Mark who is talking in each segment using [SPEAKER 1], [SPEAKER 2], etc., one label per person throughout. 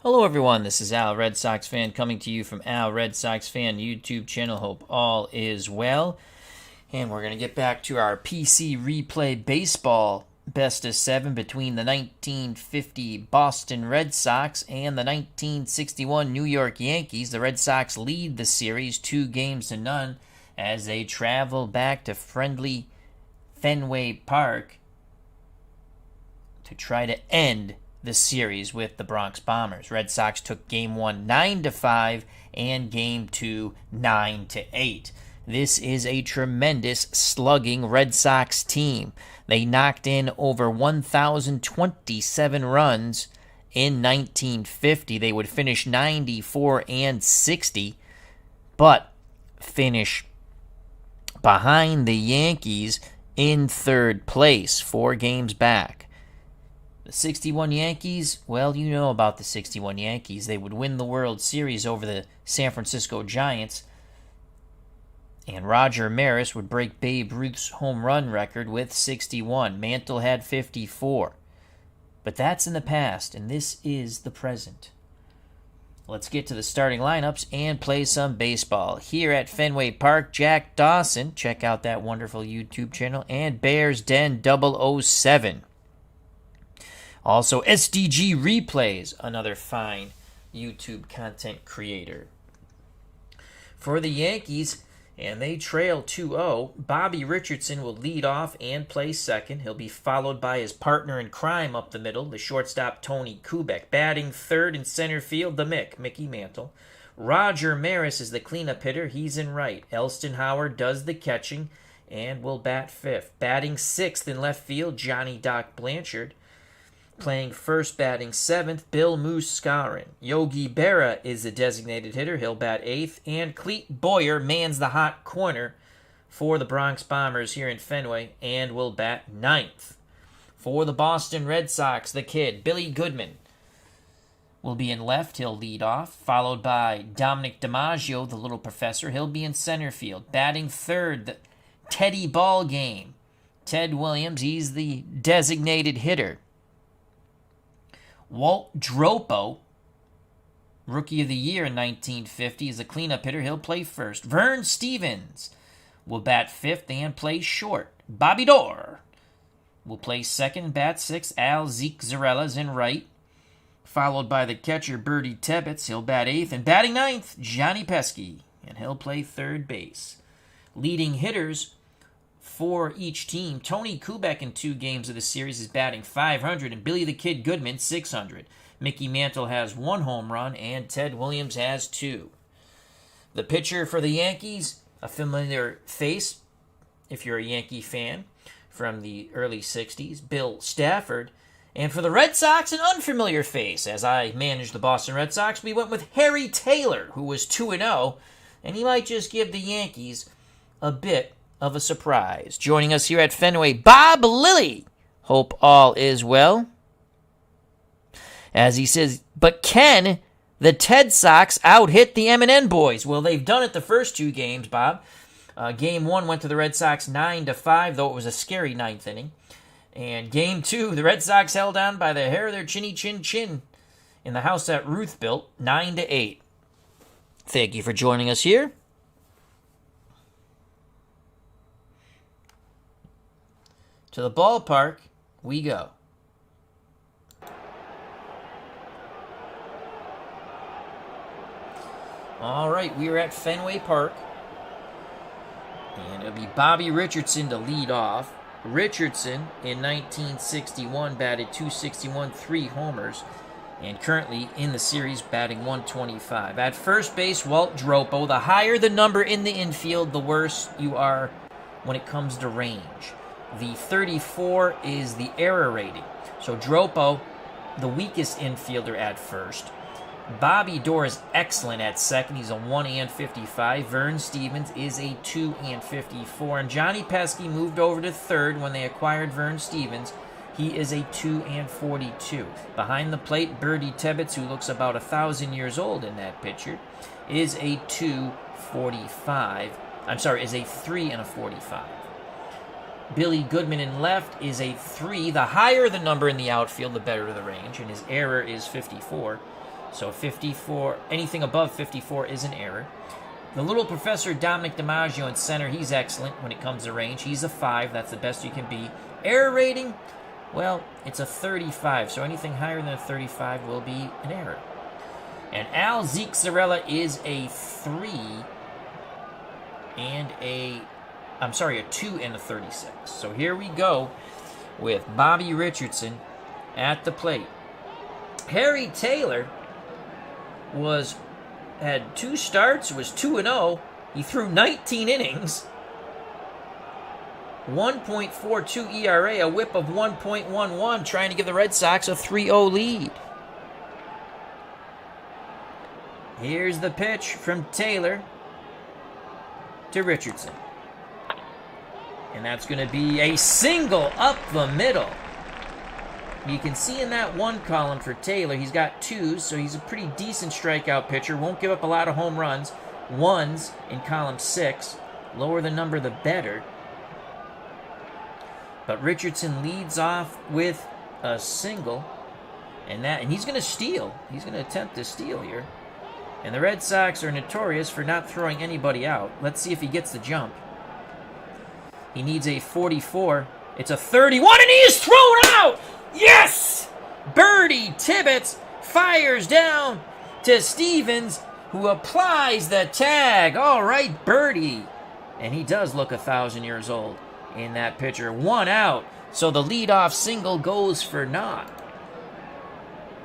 [SPEAKER 1] Hello everyone, this is Al, Red Sox fan, coming to you from Al Red Sox Fan YouTube channel. Hope all is well. And we're going to get back to our PC Replay Baseball Best of 7 between the 1950 Boston Red Sox and the 1961 New York Yankees. The Red Sox lead the series 2-0 as they travel back to friendly Fenway Park to try to end the series with the Bronx Bombers. Red Sox took Game 1 9-5 and Game 2 9-8. This is a tremendous slugging Red Sox team. They knocked in over 1,027 runs in 1950. They would finish 94 and 60, but finish behind the Yankees in third place, 4 games back. The 61 Yankees, well, you know about the 61 Yankees. They would win the World Series over the San Francisco Giants, and Roger Maris would break Babe Ruth's home run record with 61. Mantle had 54. But that's in the past, and this is the present. Let's get to the starting lineups and play some baseball. Here at Fenway Park, Jack Dawson, check out that wonderful YouTube channel, and Bears Den 007. Also, SDG Replays, another fine YouTube content creator. For the Yankees, and they trail 2-0, Bobby Richardson will lead off and play second. He'll be followed by his partner in crime up the middle, the shortstop Tony Kubek. Batting third in center field, the Mickey Mantle. Roger Maris is the cleanup hitter. He's in right. Elston Howard does the catching and will bat fifth. Batting sixth in left field, Johnny Doc Blanchard. Playing first, batting seventh, Bill Moose Scarin. Yogi Berra is the designated hitter. He'll bat eighth. And Clete Boyer mans the hot corner for the Bronx Bombers here in Fenway and will bat ninth. For the Boston Red Sox, the kid, Billy Goodman, will be in left. He'll lead off, followed by Dominic DiMaggio, the little professor. He'll be in center field. Batting third, the Teddy Ball Game. Ted Williams, he's the designated hitter. Walt Dropo, Rookie of the Year in 1950, is a cleanup hitter. He'll play first. Vern Stevens will bat fifth and play short. Bobby Dorr will play second and bat sixth. Al Zeke Zarella's in right, followed by the catcher Bertie Tebbetts. He'll bat eighth. And batting ninth, Johnny Pesky, and he'll play third base. Leading hitters for each team, Tony Kubek in 2 games of the series is batting .500, and Billy the Kid Goodman .600. Mickey Mantle has 1 home run, and Ted Williams has 2. The pitcher for the Yankees, a familiar face if you're a Yankee fan from the early 60s, Bill Stafford. And for the Red Sox, an unfamiliar face. As I managed the Boston Red Sox, we went with Harry Taylor, who was 2-0, and he might just give the Yankees a bit of a surprise. Joining us here at Fenway, Bob Lilly. Hope all is well. As he says, but can the Ted Sox out-hit the M&N boys? Well, they've done it the first 2 games, Bob. Game 1 went to the Red Sox 9-5, though it was a scary 9th inning. And Game 2, the Red Sox held on by the hair of their chinny chin in the house that Ruth built, 9-8. Thank you for joining us here. To the ballpark we go. All right, we are at Fenway Park. And it'll be Bobby Richardson to lead off. Richardson in 1961 batted .261, 3 homers, and currently in the series batting .125. At first base, Walt Dropo. The higher the number in the infield, the worse you are when it comes to range. The 34 is the error rating. So Dropo, the weakest infielder at first. Bobby Dorr is excellent at second. He's a 1-55. Vern Stevens is a 2-54. And Johnny Pesky moved over to third when they acquired Vern Stevens. He is a 2-42. Behind the plate, Bertie Tebbetts, who looks about 1,000 years old in that picture, is a 2-45. Is a 3-45. Billy Goodman in left is a 3. The higher the number in the outfield, the better the range, and his error is 54. So 54, anything above 54 is an error. The little professor, Dominic DiMaggio in center, he's excellent when it comes to range. He's a 5. That's the best you can be. Error rating, well, it's a 35. So anything higher than a 35 will be an error. And Al Zierkzarella is a 3 and a 2 and a 36. So here we go with Bobby Richardson at the plate. Harry Taylor had 2 starts, was 2-0. He threw 19 innings, 1.42 ERA, a whip of 1.11, trying to give the Red Sox a 3-0 lead. Here's the pitch from Taylor to Richardson. And that's going to be a single up the middle. You can see in that 1 column for Taylor, he's got 2s, so he's a pretty decent strikeout pitcher. Won't give up a lot of home runs. 1s in column 6. Lower the number, the better. But Richardson leads off with a single. And he's going to steal. He's going to attempt to steal here. And the Red Sox are notorious for not throwing anybody out. Let's see if he gets the jump. He needs a 44. It's a 31, and he is thrown out! Yes! Birdie Tibbetts fires down to Stevens, who applies the tag. All right, Birdie. And he does look 1,000 years old in that pitcher. 1 out, so the leadoff single goes for naught.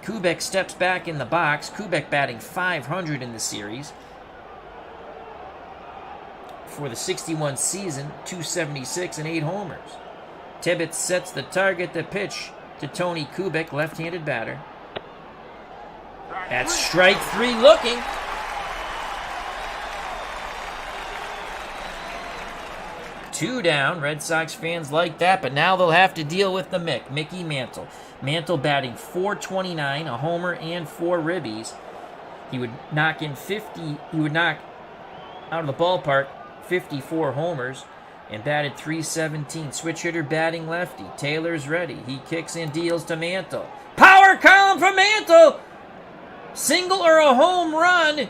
[SPEAKER 1] Kubek steps back in the box. Kubek batting .500 in the series. For the 61 season, 276 and 8 homers. Tibbetts sets the target, the pitch to Tony Kubek, left-handed batter. That's strike 3 looking. Two down. Red Sox fans like that, but now they'll have to deal with the Mickey Mantle. Mantle batting .429, a homer and 4 ribbies. He would knock in 50. He would knock out of the ballpark 54 homers and batted .317. Switch hitter batting lefty. Taylor's ready. He kicks and deals to Mantle. Power column from Mantle. Single or a home run.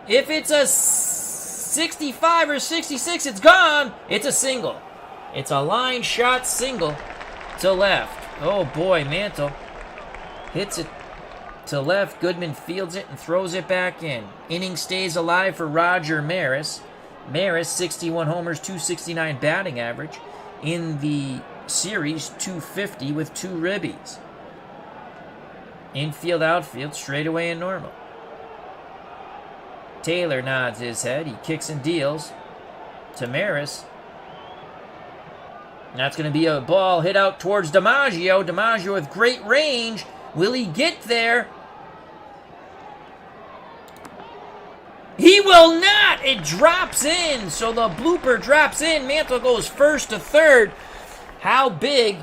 [SPEAKER 1] If it's a 65 or 66, it's gone. It's a single. It's a line shot single to left. Oh boy, Mantle hits it to left. Goodman fields it and throws it back in. Inning stays alive for Roger Maris. Maris, 61 homers, 269 batting average. In the series, 250 with 2 ribbies. Infield, outfield, straightaway and normal. Taylor nods his head. He kicks and deals to Maris. And that's going to be a ball hit out towards DiMaggio. DiMaggio with great range. Will he get there? He will not! It drops in. So the blooper drops in. Mantle goes first to third. How big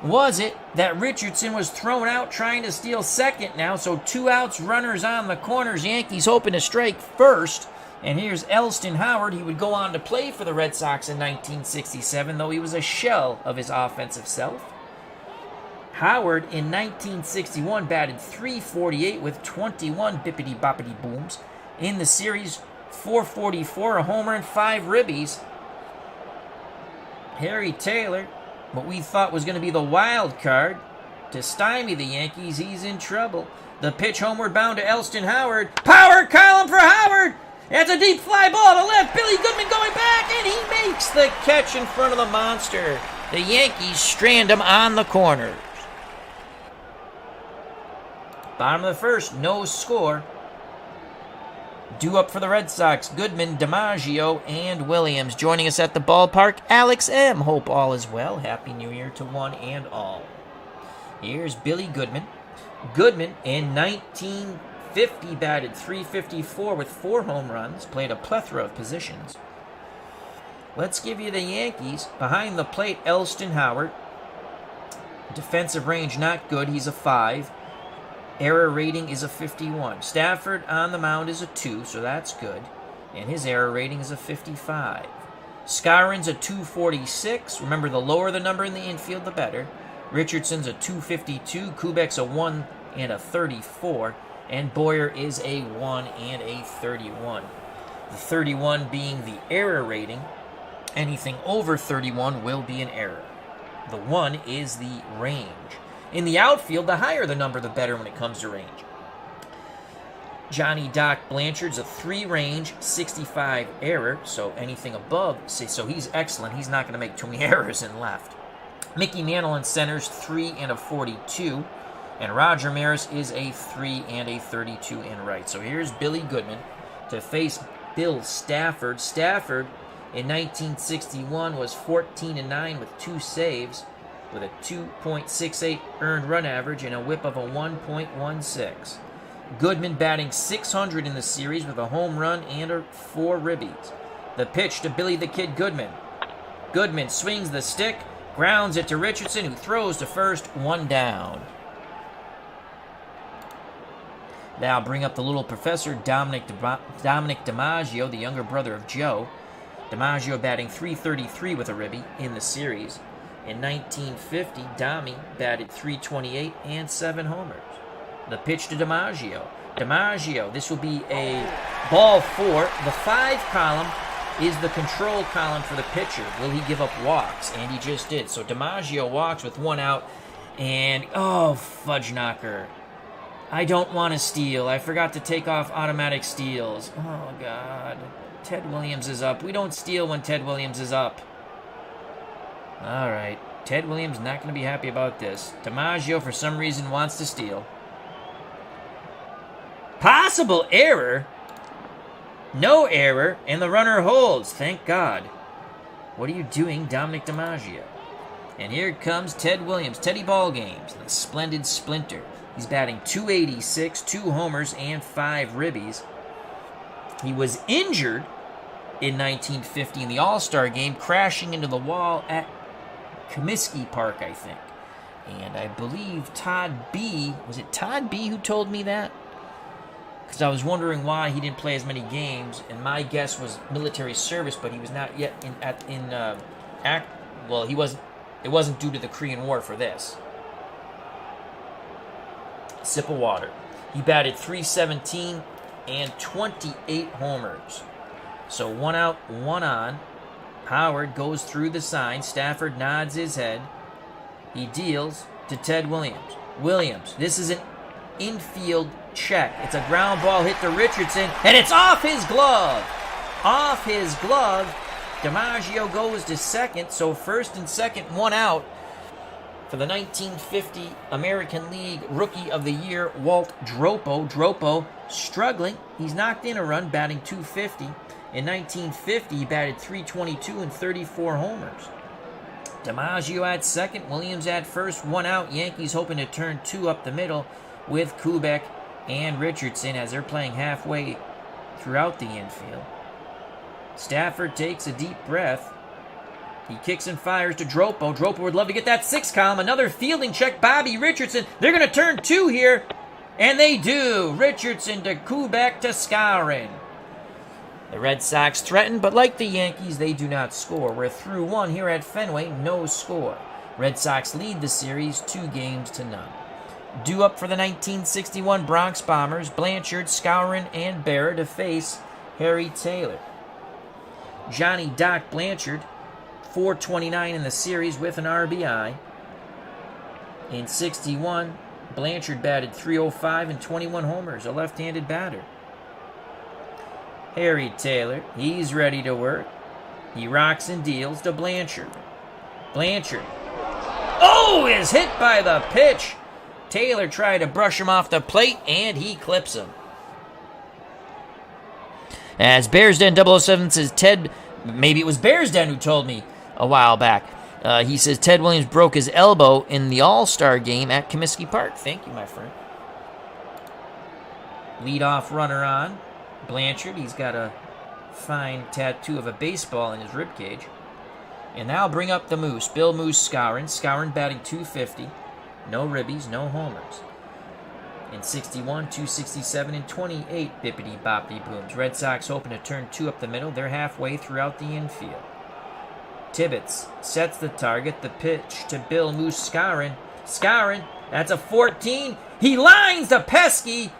[SPEAKER 1] was it that Richardson was thrown out trying to steal second now? So 2 outs, runners on the corners. Yankees hoping to strike first. And here's Elston Howard. He would go on to play for the Red Sox in 1967, though he was a shell of his offensive self. Howard in 1961 batted .348 with 21 bippity-boppity booms. In the series, .444, a homer, and 5 ribbies. Harry Taylor, what we thought was going to be the wild card to stymie the Yankees, he's in trouble. The pitch homeward bound to Elston Howard. Power column for Howard! That's a deep fly ball to left. Billy Goodman going back, and he makes the catch in front of the monster. The Yankees strand him on the corners. Bottom of the first, no score. Due up for the Red Sox, Goodman, DiMaggio, and Williams. Joining us at the ballpark, Alex M. Hope all is well. Happy New Year to one and all. Here's Billy Goodman. Goodman in 1950 batted .354 with 4 home runs. Played a plethora of positions. Let's give you the Yankees. Behind the plate, Elston Howard. Defensive range not good. He's a 5. Error rating is a 51. Stafford on the mound is a 2, so that's good. And his error rating is a 55. Scarron's a 246. Remember, the lower the number in the infield, the better. Richardson's a 252. Kubek's a 1 and a 34. And Boyer is a 1 and a 31. The 31 being the error rating. Anything over 31 will be an error. The 1 is the range. In the outfield, the higher the number, the better when it comes to range. Johnny Doc Blanchard's a 3 range, 65 error, so anything above, so he's excellent. He's not going to make too many errors in left. Mickey Mantle in center's 3 and a 42, and Roger Maris is a 3 and a 32 in right. So here's Billy Goodman to face Bill Stafford. Stafford in 1961 was 14-9 with 2 saves, with a 2.68 earned run average and a whip of a 1.16. Goodman batting .600 in the series with a home run and 4 ribbies. The pitch to Billy the Kid Goodman. Goodman swings the stick, grounds it to Richardson, who throws to first, 1 down. Now bring up the little professor, Dominic DiMaggio, the younger brother of Joe. DiMaggio batting .333 with a ribby in the series. In 1950, Dommy batted .328 and 7 homers. The pitch to DiMaggio. DiMaggio, this will be a ball 4. The 5 column is the control column for the pitcher. Will he give up walks? And he just did. So DiMaggio walks with 1 out. And, oh, fudge knocker. I don't want to steal. I forgot to take off automatic steals. Oh, God. Ted Williams is up. We don't steal when Ted Williams is up. All right. Ted Williams not going to be happy about this. DiMaggio, for some reason, wants to steal. Possible error? No error, and the runner holds. Thank God. What are you doing, Dominic DiMaggio? And here comes Ted Williams. Teddy Ball Games, the splendid splinter. He's batting .286, 2 homers, and 5 ribbies. He was injured in 1950 in the All-Star game, crashing into the wall at Comiskey Park, I think. And I believe Todd B. Was it Todd B. who told me that? Because I was wondering why he didn't play as many games, and my guess was military service, but he was not yet well, he wasn't. It wasn't due to the Korean War for this. Sip of water. He batted .317 and 28 homers. So 1 out, 1 on. Howard goes through the sign. Stafford nods his head. He deals to Ted Williams. Williams, this is an infield check. It's a ground ball hit to Richardson, and it's off his glove. Off his glove. DiMaggio goes to second, so first and second, 1 out. For the 1950 American League Rookie of the Year, Walt Dropo. Dropo struggling. He's knocked in a run, batting .250. In 1950, he batted .322 and 34 homers. DiMaggio at second, Williams at first, 1 out. Yankees hoping to turn 2 up the middle with Kubek and Richardson as they're playing halfway throughout the infield. Stafford takes a deep breath. He kicks and fires to Dropo. Dropo would love to get that 6 column. Another fielding check. Bobby Richardson. They're going to turn 2 here. And they do. Richardson to Kubek to Skowron. The Red Sox threaten, but like the Yankees, they do not score. We're through 1 here at Fenway. No score. Red Sox lead the series 2-0. Due up for the 1961 Bronx Bombers, Blanchard, Skowron, and Bear to face Harry Taylor. Johnny Doc Blanchard, .429 in the series with an RBI. In 61, Blanchard batted .305 and 21 homers, a left-handed batter. Harry Taylor, he's ready to work. He rocks and deals to Blanchard. Blanchard, oh, is hit by the pitch. Taylor tried to brush him off the plate, and he clips him. As Bears Den 007 says, maybe it was Bears Den who told me a while back. He says Ted Williams broke his elbow in the All-Star game at Comiskey Park. Thank you, my friend. Leadoff runner on. Blanchard, he's got a fine tattoo of a baseball in his ribcage. And now bring up the Moose. Bill Moose Skowron. Skowron batting .250. No ribbies, no homers. In 61, .267 and 28 bippity-boppity booms. Red Sox hoping to turn 2 up the middle. They're halfway throughout the infield. Tibbetts sets the target. The pitch to Bill Moose Skowron. Skowron, that's a 14. He lines the pesky.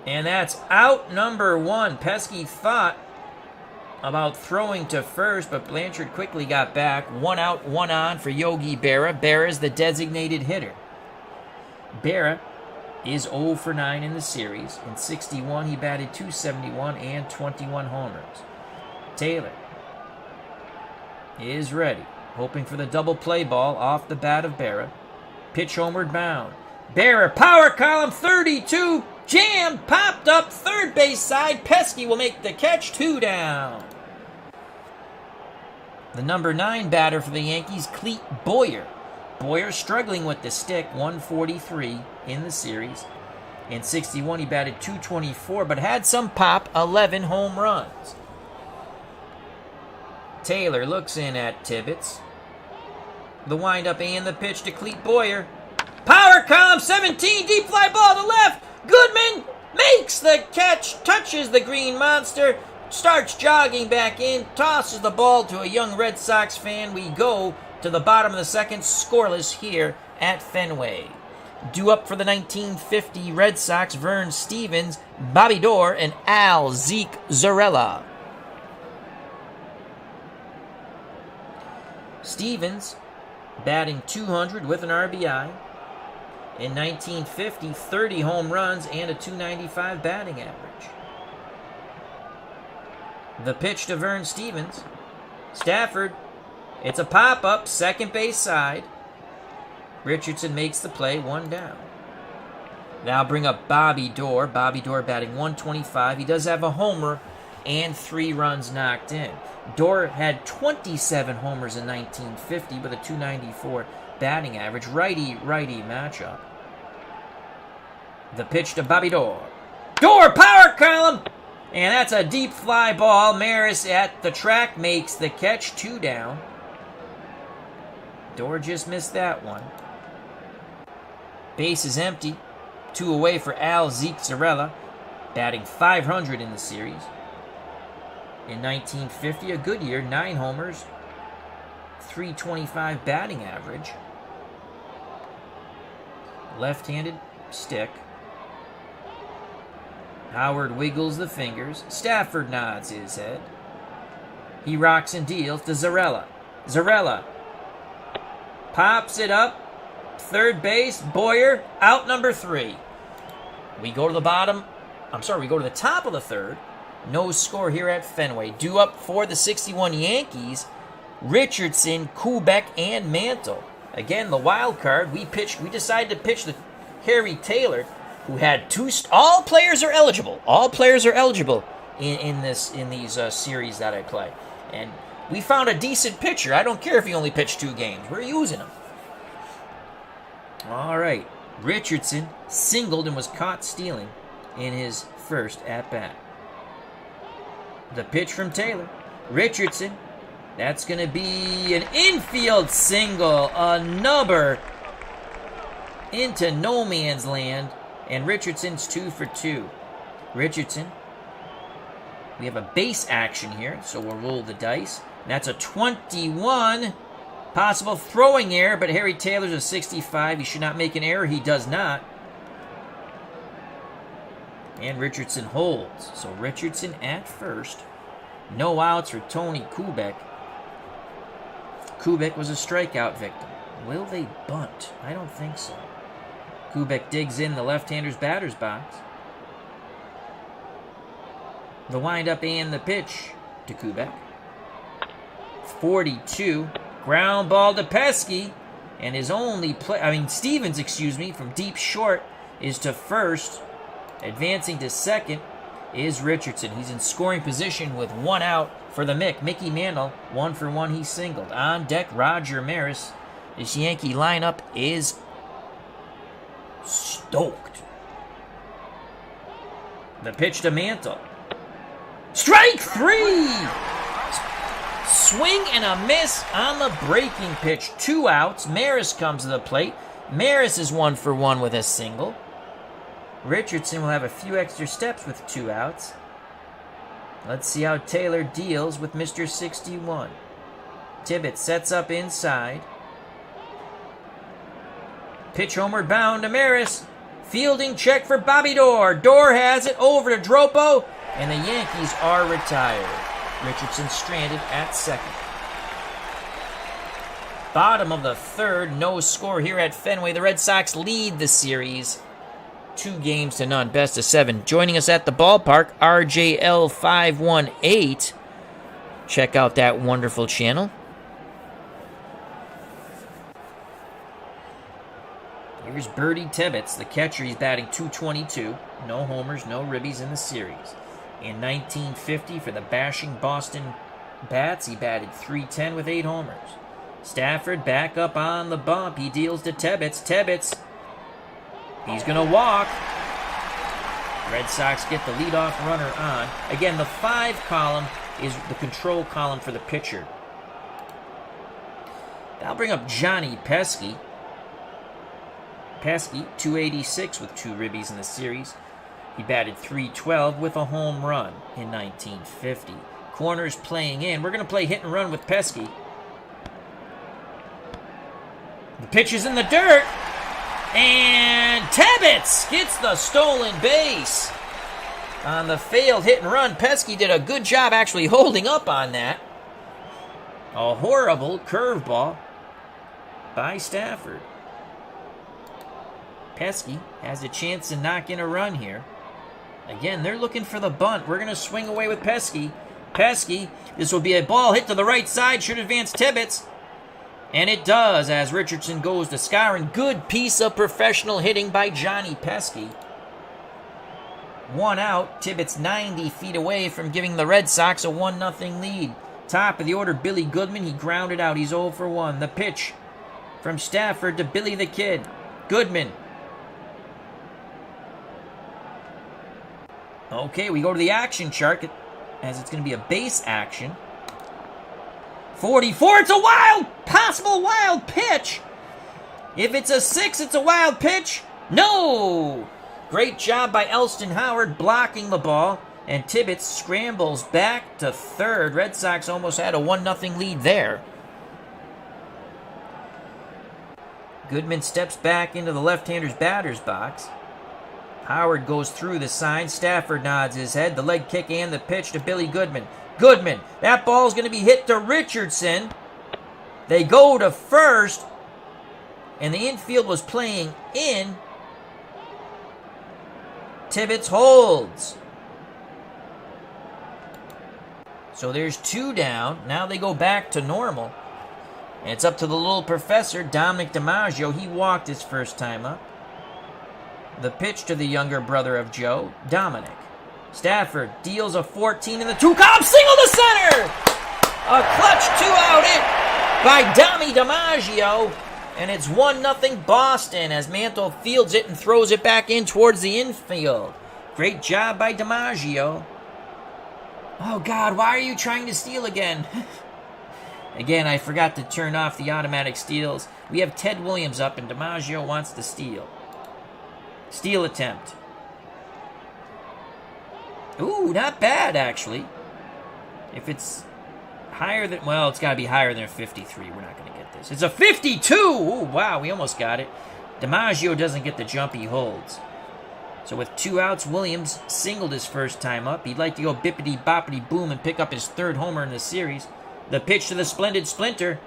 [SPEAKER 1] And that's out number 1. Pesky thought about throwing to first, but Blanchard quickly got back. 1 out, 1 on for Yogi Berra. Berra is the designated hitter. Berra is 0 for 9 in the series. In 61, he batted .271 and 21 homers. Taylor is ready, hoping for the double play ball off the bat of Berra. Pitch homeward bound. Berra, power column, 32, jammed, popped up, third base side. Pesky will make the catch, 2 down. The number 9 batter for the Yankees, Clete Boyer. Boyer struggling with the stick, 143 in the series. In 61, he batted .224, but had some pop, 11 home runs. Taylor looks in at Tibbetts. The windup and the pitch to Clete Boyer. Power column, 17, deep fly ball to left. Goodman makes the catch, touches the green monster, starts jogging back in, tosses the ball to a young Red Sox fan. We go to the bottom of the second, scoreless here at Fenway. Due up for the 1950 Red Sox, Vern Stevens, Bobby Doerr, and Al Zeke Zarella. Stevens batting .200 with an RBI. In 1950, 30 home runs and a .295 batting average. The pitch to Vern Stevens. Stafford, it's a pop-up, second base side. Richardson makes the play, 1 down. Now bring up Bobby Doerr. Bobby Doerr batting .125. He does have a homer and 3 runs knocked in. Doerr had 27 homers in 1950 with a .294 batting average. Righty-righty matchup. The pitch to Bobby Doerr. Doerr, power column! And that's a deep fly ball. Maris at the track makes the catch, 2 down. Doerr just missed that one. Base is empty. 2 away for Al Zeke Zarella, batting .500 in the series. In 1950, a good year, 9 homers, .325 batting average. Left-handed stick. Howard wiggles the fingers. Stafford nods his head. He rocks and deals to Zarella. Zarella pops it up. Third base, Boyer, out number 3. We go to the top of the third. No score here at Fenway. Due up for the 61 Yankees, Richardson, Kubek, and Mantle. Again, the wild card. We decided to pitch the Harry Taylor, who had 2. All players are eligible. All players are eligible in these series that I play. And we found a decent pitcher. I don't care if he only pitched 2 games. We're using him. All right. Richardson singled and was caught stealing in his first at-bat. The pitch from Taylor. Richardson. That's going to be an infield single. A nubber into no man's land. And Richardson's 2 for 2. Richardson. We have a base action here, so we'll roll the dice. And that's a 21. Possible throwing error, but Harry Taylor's a 65. He should not make an error. He does not. And Richardson holds. So Richardson at first. No outs for Tony Kubek. Kubek was a strikeout victim. Will they bunt? I don't think so. Kubek digs in the left-hander's batter's box. The windup and the pitch to Kubek. 42. Ground ball to Pesky. And his only Stevens, from deep short is to first. Advancing to second is Richardson. He's in scoring position with 1 out for the Mickey Mantle. 1 for 1, he singled. On deck, Roger Maris. This Yankee lineup is stoked. The pitch to Mantle. Strike 3! Swing and a miss on the breaking pitch. 2 outs. Maris comes to the plate. Maris is 1 for 1 with a single. Richardson will have a few extra steps with 2 outs. Let's see how Taylor deals with Mr. 61. Tibbetts sets up inside. Pitch homeward bound to Maris. Fielding check for Bobby Dorr. Dorr has it over to Dropo, and the Yankees are retired. Richardson stranded at second. Bottom of the third, no score here at Fenway. The Red Sox lead the series 2-0. Best of 7. Joining us at the ballpark, RJL518. Check out that wonderful channel. Here's Birdie Tibbetts, the catcher. He's batting .222. No homers, no ribbies in the series. In 1950, for the bashing Boston Bats, he batted .310 with 8 homers. Stafford back up on the bump. He deals to Tibbetts. Tibbetts, he's going to walk. Red Sox get the leadoff runner on. Again, the 5 column is the control column for the pitcher. That'll bring up Johnny Pesky. Pesky, .286 with 2 ribbies in the series. He batted .312 with a home run in 1950. Corners playing in. We're going to play hit and run with Pesky. The pitch is in the dirt. And Tibbetts gets the stolen base. On the failed hit and run, Pesky did a good job actually holding up on that. A horrible curveball by Stafford. Pesky has a chance to knock in a run here. Again, they're looking for the bunt. We're going to swing away with Pesky. Pesky, this will be a ball hit to the right side. Should advance Tibbetts. And it does as Richardson goes to Skowron. Good piece of professional hitting by Johnny Pesky. 1 out. Tibbetts 90 feet away from giving the Red Sox a 1-0 lead. Top of the order, Billy Goodman. He grounded out. He's 0 for 1. The pitch from Stafford to Billy the Kid. Goodman. Okay, we go to the action chart as it's going to be a base action. 44, it's a possible wild pitch. If it's a 6, it's a wild pitch. No! Great job by Elston Howard blocking the ball, and Tibbetts scrambles back to third. Red Sox almost had a 1-0 lead there. Goodman steps back into the left-hander's batter's box. Howard goes through the sign. Stafford nods his head. The leg kick and the pitch to Billy Goodman. Goodman, that ball's going to be hit to Richardson. They go to first, and the infield was playing in. Tibbetts holds. So there's 2 down. Now they go back to normal. And it's up to the little professor, Dominic DiMaggio. He walked his first time up. The pitch to the younger brother of Joe, Dominic. Stafford deals a 14 in the 2-column single to center. A clutch 2-out hit by Dommy DiMaggio. And it's 1-0 Boston as Mantle fields it and throws it back in towards the infield. Great job by DiMaggio. Oh, God, why are you trying to steal again? Again, I forgot to turn off the automatic steals. We have Ted Williams up, and DiMaggio wants to steal. Steal attempt. Ooh, not bad, actually. If it's higher than... Well, it's got to be higher than a 53. We're not going to get this. It's a 52! Ooh, wow, we almost got it. DiMaggio doesn't get the jump he holds. So with 2 outs, Williams singled his first time up. He'd like to go bippity-boppity-boom and pick up his 3rd homer in the series. The pitch to the splendid Splinter.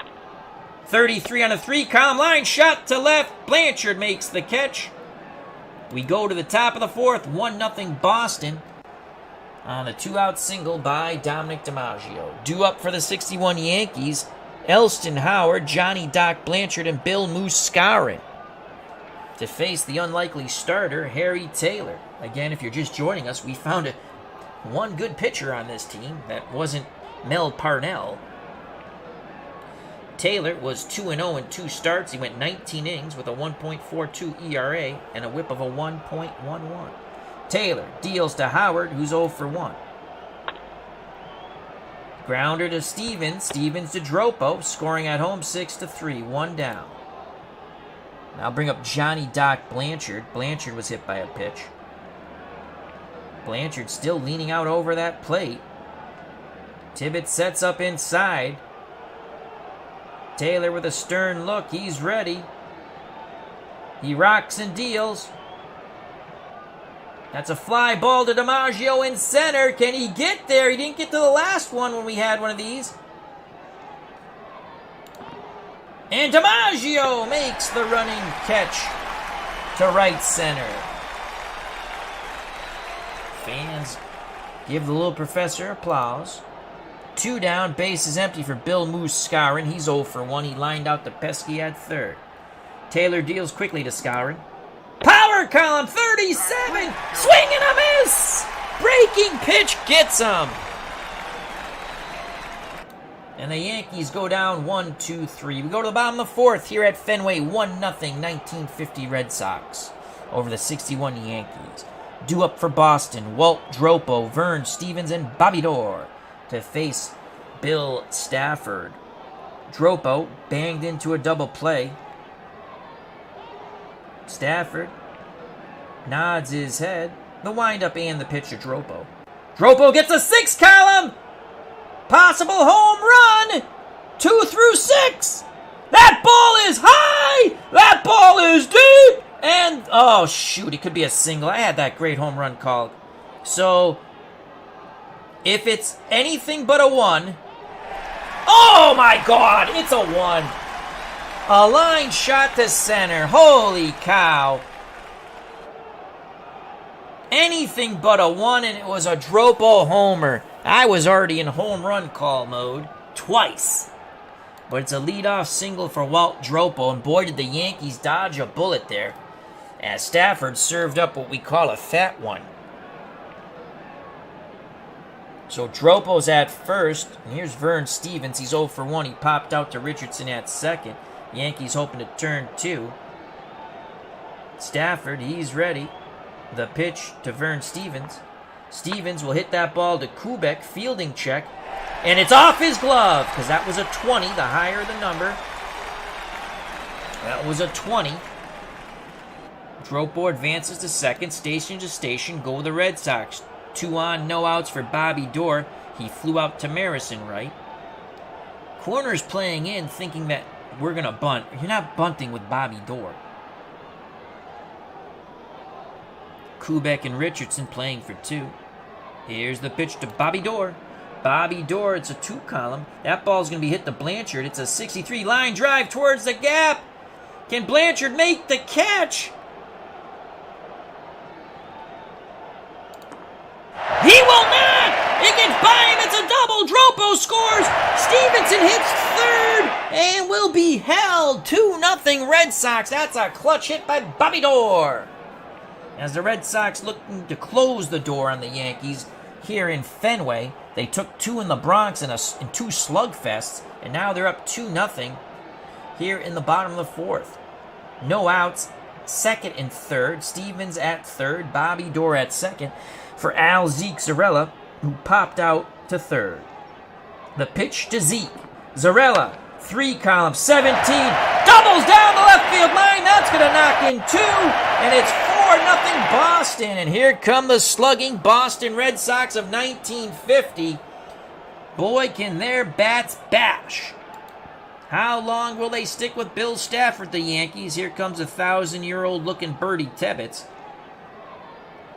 [SPEAKER 1] 33 on a 3-column line. Shot to left. Blanchard makes the catch. We go to the top of the 4th. 1-0 Boston on a 2-out single by Dominic DiMaggio. Due up for the 61 Yankees, Elston Howard, Johnny Doc Blanchard, and Bill Moose Skowron. To face the unlikely starter, Harry Taylor. Again, if you're just joining us, we found one good pitcher on this team that wasn't Mel Parnell. Taylor was 2-0 in 2 starts. He went 19 innings with a 1.42 ERA and a whip of a 1.11. Taylor deals to Howard, who's 0 for 1. Grounder to Stevens. Stevens to Dropo, scoring at home 6-3, 1 down. Now bring up Johnny Doc Blanchard. Blanchard was hit by a pitch. Blanchard still leaning out over that plate. Tibbetts sets up inside. Taylor with a stern look. He's ready. He rocks and deals. That's a fly ball to DiMaggio in center. Can he get there? He didn't get to the last one when we had one of these. And DiMaggio makes the running catch to right center. Fans give the little professor applause. 2 down, base is empty for Bill Moose Skowron. He's 0 for 1. He lined out to Pesky at third. Taylor deals quickly to Skowron. Power column, 37! Swing and a miss! Breaking pitch gets him! And the Yankees go down 1-2-3. We go to the bottom of the fourth here at Fenway. 1-0, 1950 Red Sox over the 61 Yankees. Due up for Boston, Walt Dropo, Vern Stevens, and Bobby Doerr to face Bill Stafford. Dropo banged into a double play. Stafford nods his head. The windup and the pitch to Dropo. Dropo gets a 6 column! Possible home run! 2 through 6! That ball is high! That ball is deep! And, oh shoot, it could be a single. I had that great home run called. So, if it's anything but a 1, oh my God, it's a 1. A line shot to center. Holy cow. Anything but a 1, and it was a Dropo homer. I was already in home run call mode twice. But it's a leadoff single for Walt Dropo, and boy did the Yankees dodge a bullet there, as Stafford served up what we call a fat one. So Dropo's at first, and here's Vern Stevens. He's 0 for 1. He popped out to Richardson at second. Yankees hoping to turn 2. Stafford, he's ready. The pitch to Vern Stevens. Stevens will hit that ball to Kubek, fielding check, and it's off his glove, because that was a 20, the higher the number. That was a 20. Dropo advances to second, station to station, go the Red Sox. 2 on, no outs for Bobby Doerr. He flew out to Marison right. Corner's playing in, thinking that we're going to bunt. You're not bunting with Bobby Doerr. Kubek and Richardson playing for 2. Here's the pitch to Bobby Doerr. Bobby Doerr, it's a 2 column. That ball's going to be hit to Blanchard. It's a 63 line drive towards the gap. Can Blanchard make the catch? He will not! It gets by him. It's a double. Dropo scores. Stevenson hits third and will be held. 2-0 Red Sox. That's a clutch hit by Bobby Doerr. As the Red Sox looking to close the door on the Yankees here in Fenway, they took 2 in the Bronx in 2 slugfests, and now they're up 2-0 here in the bottom of the fourth. No outs, second and third. Stevens at third, Bobby Doerr at second for Al Zeke Zarella, who popped out to third. The pitch to Zeke. Zarella, 3 column, 17, doubles down the left field line. That's going to knock in 2, and it's 4-0 Boston. And here come the slugging Boston Red Sox of 1950. Boy, can their bats bash. How long will they stick with Bill Stafford, the Yankees? Here comes 1,000-year-old looking Bertie Tebbetts.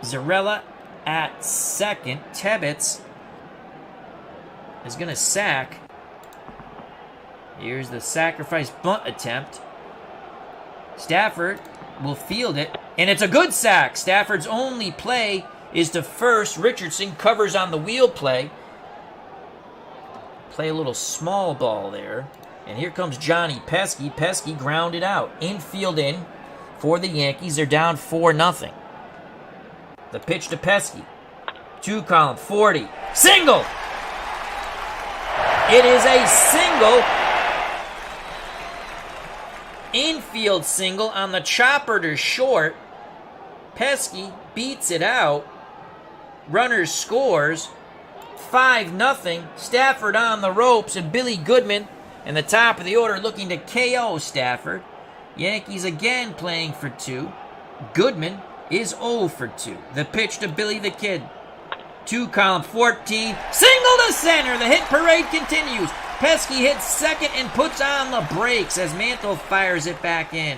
[SPEAKER 1] Zarella at second. Tebbetts is going to sack. Here's the sacrifice bunt attempt. Stafford will field it, and it's a good sack. Stafford's only play is to first. Richardson covers on the wheel play. Play a little small ball there. And here comes Johnny Pesky. Pesky grounded out. Infield in for the Yankees. They're down 4-0. The pitch to Pesky. 2 column, 40. Single! It is a single. Infield single on the chopper to short. Pesky beats it out. Runner scores. 5-0. Stafford on the ropes, and Billy Goodman in the top of the order looking to KO Stafford. Yankees again playing for 2. Goodman is 0 for 2. The pitch to Billy the Kid. 2 column, 14. Single to center. The hit parade continues. Pesky hits second and puts on the brakes as Mantle fires it back in.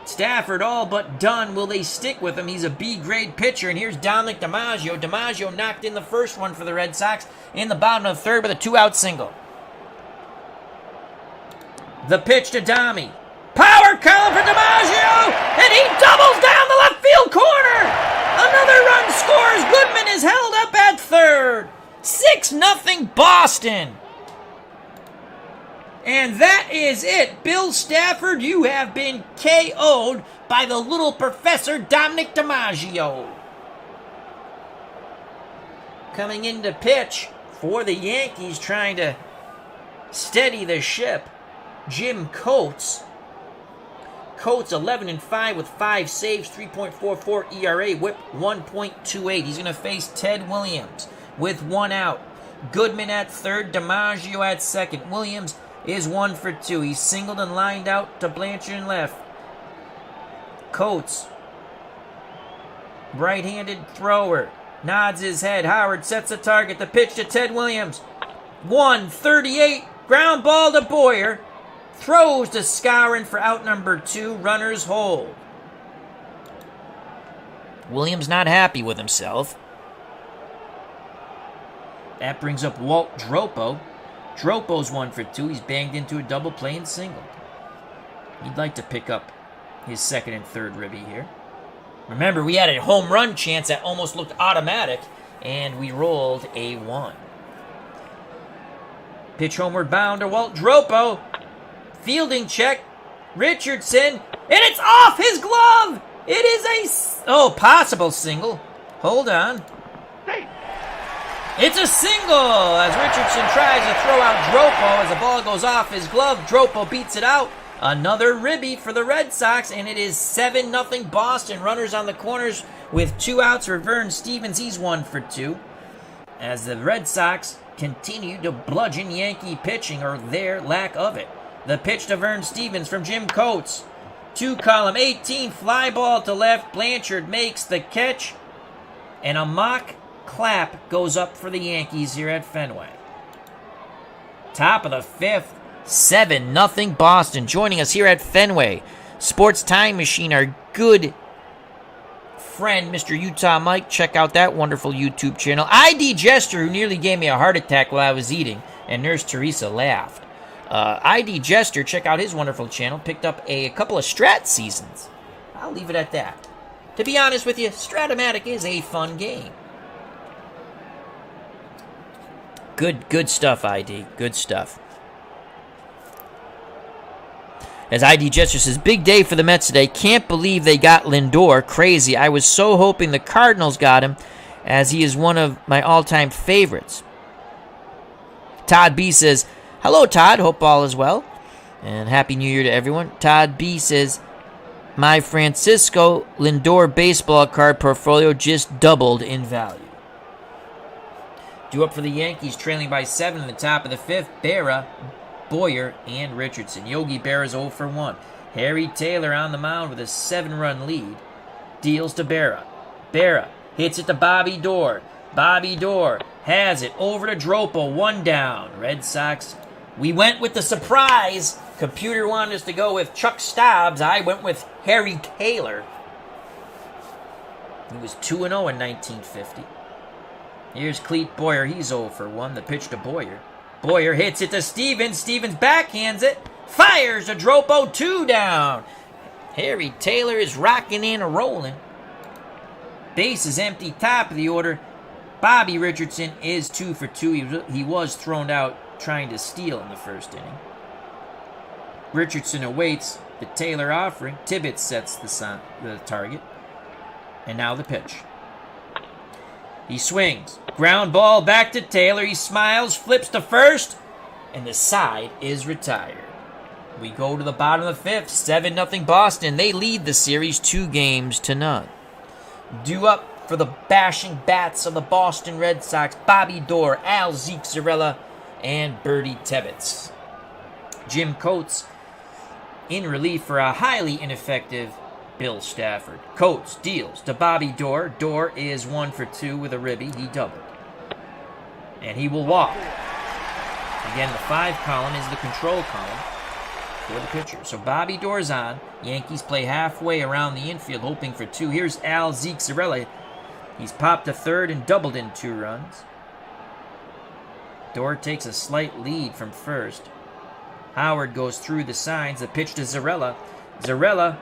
[SPEAKER 1] Stafford all but done. Will they stick with him? He's a B-grade pitcher. And here's Dominic DiMaggio. DiMaggio knocked in the first one for the Red Sox in the bottom of the third with a 2-out single. The pitch to Domi. Power column for DiMaggio! And he doubles down the left field corner! Another run scores. Goodman is held up at third. 6-0 Boston. And that is it. Bill Stafford, you have been KO'd by the little professor Dominic DiMaggio. Coming in to pitch for the Yankees, trying to steady the ship, Jim Coates. Coates 11-5 with 5 saves, 3.44 ERA, whip 1.28. He's going to face Ted Williams with 1 out. Goodman at third, DiMaggio at second. Williams is 1 for 2. He's singled and lined out to Blanchard and left. Coates, right-handed thrower, nods his head. Howard sets a target. The pitch to Ted Williams. 138, ground ball to Boyer. Throws to Skowron for out number 2. Runners hold. Williams not happy with himself. That brings up Walt Dropo. Dropo's 1 for 2. He's banged into a double play and single. He'd like to pick up his second and third ribby here. Remember, we had a home run chance that almost looked automatic, and we rolled a 1. Pitch homeward bound to Walt Dropo. Fielding check. Richardson. And it's off his glove! It is a... possible single. Hold on. It's a single as Richardson tries to throw out Dropo. As the ball goes off his glove, Dropo beats it out. Another ribby for the Red Sox, and it is 7-0 Boston. Runners on the corners with 2 outs for Vern Stevens. He's 1 for 2. As the Red Sox continue to bludgeon Yankee pitching, or their lack of it. The pitch to Vern Stevens from Jim Coates. 2 column, 18, fly ball to left. Blanchard makes the catch, and a mock clap goes up for the Yankees here at Fenway. Top of the 5th, 7-0 Boston. Joining us here at Fenway, Sports Time Machine, our good friend, Mr. Utah Mike. Check out that wonderful YouTube channel. ID Jester, who nearly gave me a heart attack while I was eating, and Nurse Teresa laughed. ID Jester, check out his wonderful channel. Picked up a couple of Strat seasons. I'll leave it at that. To be honest with you, Stratomatic is a fun game. Good stuff, ID. Good stuff. As ID Jester says, big day for the Mets today. Can't believe they got Lindor. Crazy. I was so hoping the Cardinals got him, as he is one of my all-time favorites. Todd B says, hello, Todd. Hope all is well. And Happy New Year to everyone. Todd B says, my Francisco Lindor baseball card portfolio just doubled in value. Due up for the Yankees, trailing by 7 in the top of the 5th. Berra, Boyer, and Richardson. Yogi Berra's 0 for 1. Harry Taylor on the mound with a 7-run lead. Deals to Berra. Berra hits it to Bobby Doerr. Bobby Doerr has it over to Dropo. 1 down. Red Sox. We went with the surprise. Computer wanted us to go with Chuck Stobbs. I went with Harry Taylor. He was 2-0 in 1950. Here's Clete Boyer. He's 0 for 1. The pitch to Boyer. Boyer hits it to Stevens. Stevens backhands it. Fires to Dropo. 2 down. Harry Taylor is rocking and rolling. Base is empty. Top of the order. Bobby Richardson is 2 for 2. He was thrown out trying to steal in the first inning. Richardson awaits the Taylor offering. Tibbetts sets the target. And now the pitch. He swings. Ground ball back to Taylor. He smiles, flips to first, and the side is retired. We go to the bottom of the 5th. 7-0 Boston. They lead the series 2-0. Due up for the bashing bats of the Boston Red Sox, Bobby Doerr, Al Ziexarella, and Bertie Tibbetts. Jim Coates in relief for a highly ineffective Bill Stafford. Coates deals to Bobby Doerr. Doerr is 1 for 2 with a ribby. He doubled. And he will walk. Again, the 5 column is the control column for the pitcher. So Bobby Door's on. Yankees play halfway around the infield, hoping for two. Here's Al Zeke Zarella. He's popped to third and doubled in 2 runs. Door takes a slight lead from first. Howard goes through the signs. The pitch to Zarella. Zarella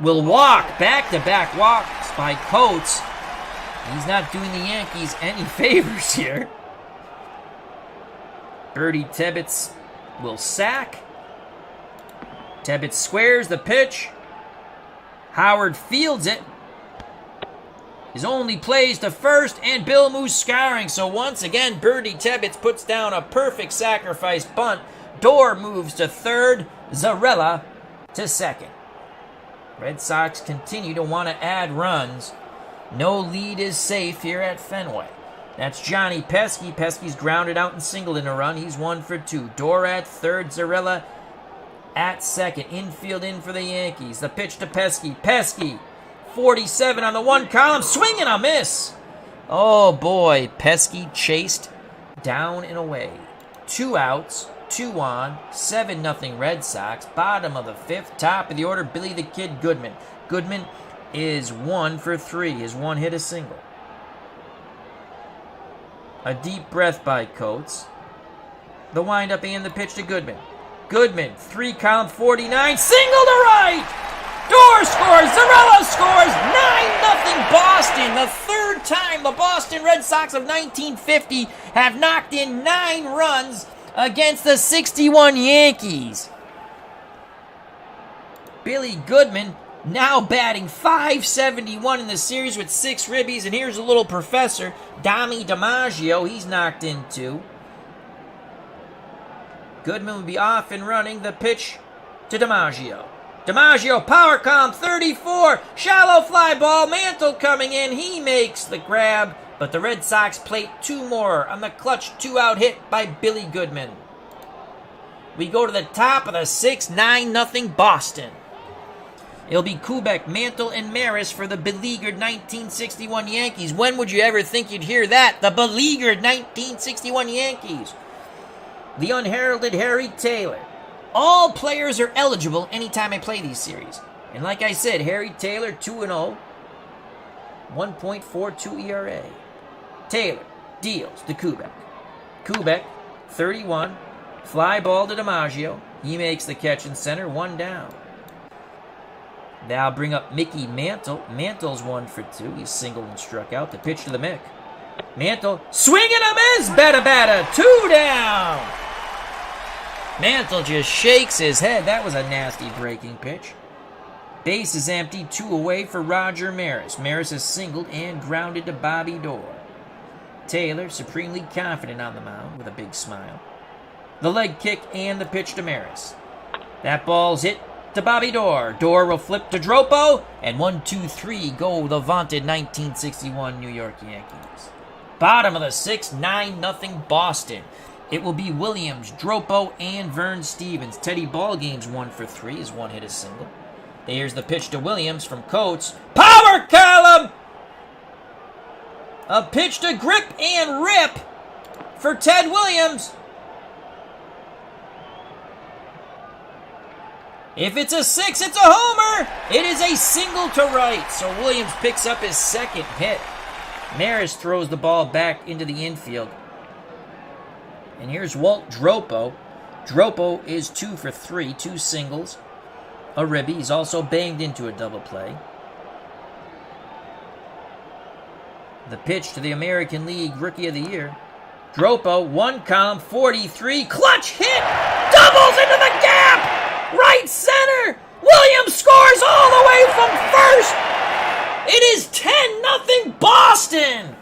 [SPEAKER 1] will walk. Back-to-back walks by Coates. He's not doing the Yankees any favors here. Bertie Tebbetts will sack. Tebbetts squares the pitch. Howard fields it. His only plays to first, and Bill Moose scoring. So once again, Bertie Tebbetts puts down a perfect sacrifice bunt. Door moves to third. Zarella to second. Red Sox continue to want to add runs. No lead is safe here at Fenway. That's Johnny Pesky. Pesky's grounded out and singled in a run. He's 1 for 2. Door at third. Zarella at second. Infield in for the Yankees. The pitch to Pesky. Pesky, 47 on the 1 column. Swing and a miss. Oh boy. Pesky chased down and away. 2 outs. 2 on. 7-0 Red Sox. Bottom of the 5th. Top of the order, Billy the Kid Goodman. Goodman is 1 for 3. His one hit a single. A deep breath by Coates. The windup and the pitch to Goodman. Goodman, 3 column, 49. Single to right! Door scores! Zarella scores! 9-0 Boston. The 3rd time the Boston Red Sox of 1950 have knocked in 9 runs against the 61 Yankees. Billy Goodman now batting .571 in the series with 6 ribbies. And here's a little professor, Dami DiMaggio. He's knocked in 2. Goodman will be off and running. The pitch to DiMaggio. DiMaggio, power column, 34. Shallow fly ball. Mantle coming in. He makes the grab. But the Red Sox plate 2 more on the clutch 2-out hit by Billy Goodman. We go to the top of the 6th, 9-0 Boston. It'll be Kubek, Mantle, and Maris for the beleaguered 1961 Yankees. When would you ever think you'd hear that? The beleaguered 1961 Yankees. The unheralded Harry Taylor. All players are eligible anytime I play these series. And like I said, Harry Taylor, 2-0, 1.42 ERA. Taylor deals to Kubek. Kubek, 31, fly ball to DiMaggio. He makes the catch in center, 1 down. Now bring up Mickey Mantle. Mantle's 1 for 2. He's singled and struck out. The pitch to the Mick. Mantle, swing and a miss! Bada, 2 down! Mantle just shakes his head. That was a nasty breaking pitch. Base is empty. 2 away for Roger Maris. Maris is singled and grounded to Bobby Doore. Taylor, supremely confident on the mound with a big smile. The leg kick and the pitch to Maris. That ball's hit to Bobby Doore. Doore will flip to Dropo, and 1-2-3 go the vaunted 1961 New York Yankees. Bottom of the 6th, 9-0 Boston. It will be Williams, Dropo, and Vern Stevens. Teddy Ballgame's 1 for 3. His one hit a single. Here's the pitch to Williams from Coates. Power column! A pitch to grip and rip for Ted Williams. If it's a 6, it's a homer. It is a single to right. So Williams picks up his 2nd hit. Maris throws the ball back into the infield. And here's Walt Dropo. Dropo is 2 for 3, 2 singles, a ribby. He's also banged into a double play. The pitch to the American League Rookie of the Year. Dropo, 1 column, 43, clutch hit, doubles into the gap, right center. Williams scores all the way from first. It is 10-0 Boston.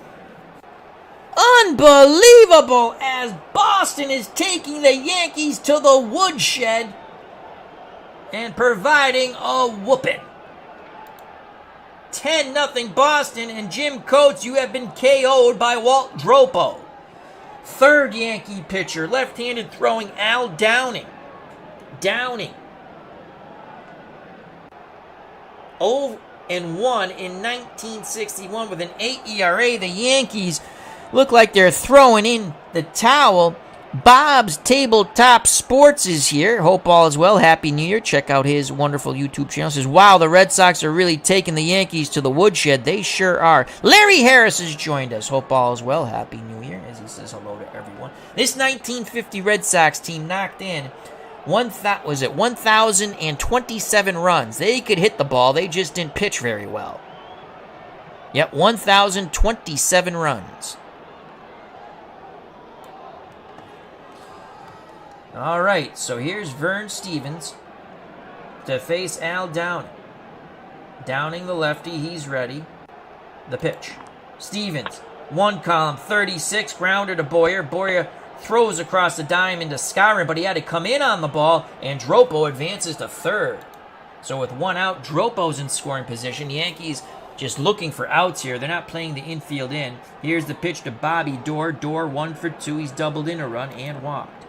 [SPEAKER 1] Unbelievable, as Boston is taking the Yankees to the woodshed and providing a whooping. 10-0 Boston, and Jim Coates, you have been KO'd by Walt Dropo. 3rd Yankee pitcher, left-handed throwing Al Downing. 0-1 in 1961 with an 8 ERA. The Yankees look like they're throwing in the towel Bob's Tabletop Sports is here. Hope all is well. Happy New Year. Check out his wonderful YouTube channel. Says, wow, the Red Sox are really taking the Yankees to the woodshed. They sure are. Larry Harris has joined us. Hope all is well. Happy New Year, as he says hello to everyone. This 1950 Red Sox team knocked in 1,027 runs. They could hit the ball. They just didn't pitch very well. Yep, 1,027 runs. All right, so here's Vern Stevens to face Al Downing. Downing the lefty, he's ready. The pitch. Stevens, one column, 36, grounder to Boyer. Boyer throws across the dime into Skowron, but he had to come in on the ball, and Dropo advances to third. So with one out, Dropo's in scoring position. Yankees just looking for outs here. They're not playing the infield in. Here's the pitch to Bobby Doerr. Doerr 1 for 2. He's doubled in a run and walked.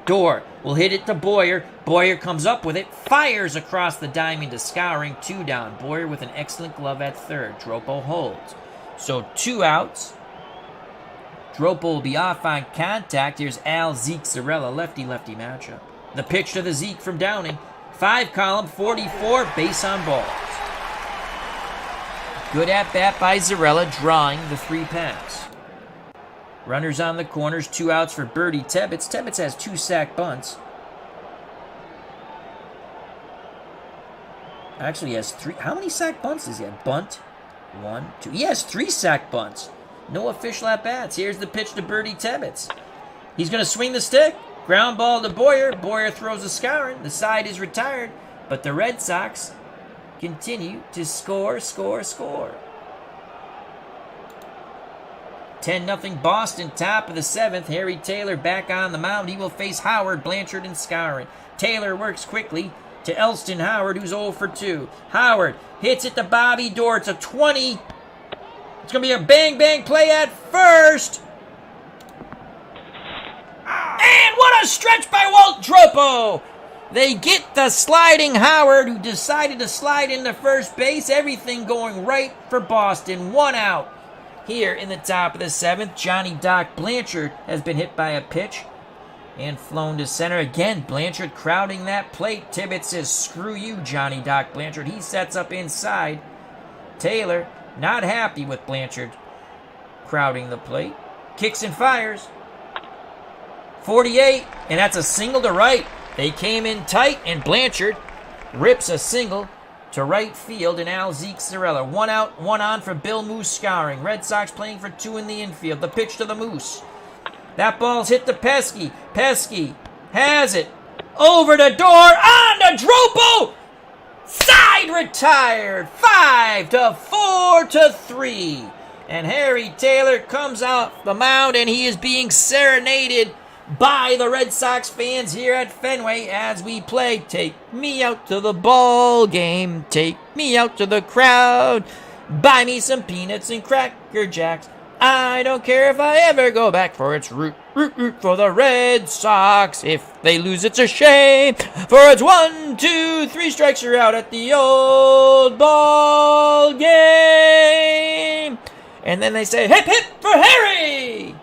[SPEAKER 1] Doerr will hit it to Boyer. Boyer comes up with it, fires across the diamond to Skowron, 2 down. Boyer with an excellent glove at third. Dropo holds. So 2 outs. Dropo will be off on contact. Here's Al Zeke Zarella, lefty-lefty matchup. The pitch to the Zeke from Downing. 5 column, 44, base on balls. Good at-bat by Zarella, drawing the 3 pass. Runners on the corners, 2 outs for Bertie Tebbets. Tebbets has 2 sack bunts. Actually, he has 3. How many sack bunts does he have? Bunt, 1, 2. He has 3 sack bunts. No official at-bats. Here's the pitch to Bertie Tebbets. He's going to swing the stick. Ground ball to Boyer. Boyer throws a Skowron. The side is retired. But the Red Sox continue to score. 10-0 Boston, top of the 7th. Harry Taylor back on the mound. He will face Howard, Blanchard, and Skowron. Taylor works quickly to Elston Howard, who's 0 for 2. Howard hits it to Bobby Doerr. It's a 20. It's going to be a bang-bang play at first. And what a stretch by Walt Dropo. They get the sliding Howard, who decided to slide into first base. Everything going right for Boston. 1 out. Here in the top of the 7th, Johnny Doc Blanchard has been hit by a pitch and flown to center. Again, Blanchard crowding that plate. Tibbetts says, screw you, Johnny Doc Blanchard. He sets up inside. Taylor, not happy with Blanchard crowding the plate. Kicks and fires. 48, and that's a single to right. They came in tight, and Blanchard rips a single to right field, and Al Zeke Zarella. 1 out, 1 on for Bill Moose Skowron. Red Sox playing for 2 in the infield. The pitch to the Moose. That ball's hit to Pesky. Pesky has it. Over the door. On to Dropo. Side retired. 5-4-3. And Harry Taylor comes out the mound, and he is being serenaded by the Red Sox fans here at Fenway as we play Take Me Out to the Ball Game. Take me out to the crowd. Buy me some peanuts and Cracker Jacks. I don't care if I ever go back, for it's root for the Red Sox. If they lose, it's a shame, for it's 1, 2, 3 strikes, you're out at the old ball game. And then they say, hip, hip for Harry.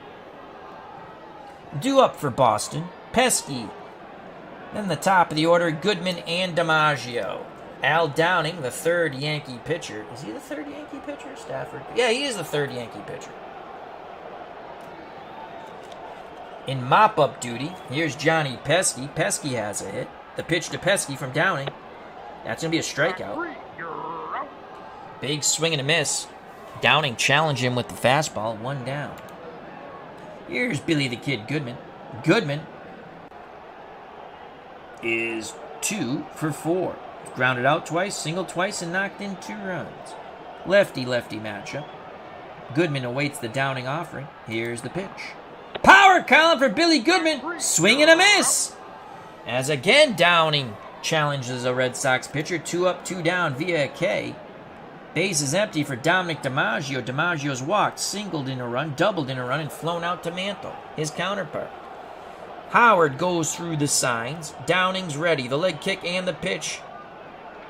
[SPEAKER 1] Due up for Boston, Pesky. Then the top of the order, Goodman and DiMaggio. Al Downing, the 3rd Yankee pitcher. Is he the 3rd Yankee pitcher? Stafford? Yeah, he is the 3rd Yankee pitcher. In mop-up duty, here's Johnny Pesky. Pesky has a hit. The pitch to Pesky from Downing. That's going to be a strikeout. Big swing and a miss. Downing challenged him with the fastball. 1 down. Here's Billy the Kid Goodman. Goodman is 2 for 4. Grounded out twice, singled twice, and knocked in 2 runs. Lefty-lefty matchup. Goodman awaits the Downing offering. Here's the pitch. Power column for Billy Goodman. Swing and a miss. As again, Downing challenges a Red Sox pitcher. 2 up, 2 down via a K. Base is empty for Dominic DiMaggio. DiMaggio's walked, singled in a run, doubled in a run, and flown out to Mantle, his counterpart. Howard goes through the signs. Downing's ready. The leg kick and the pitch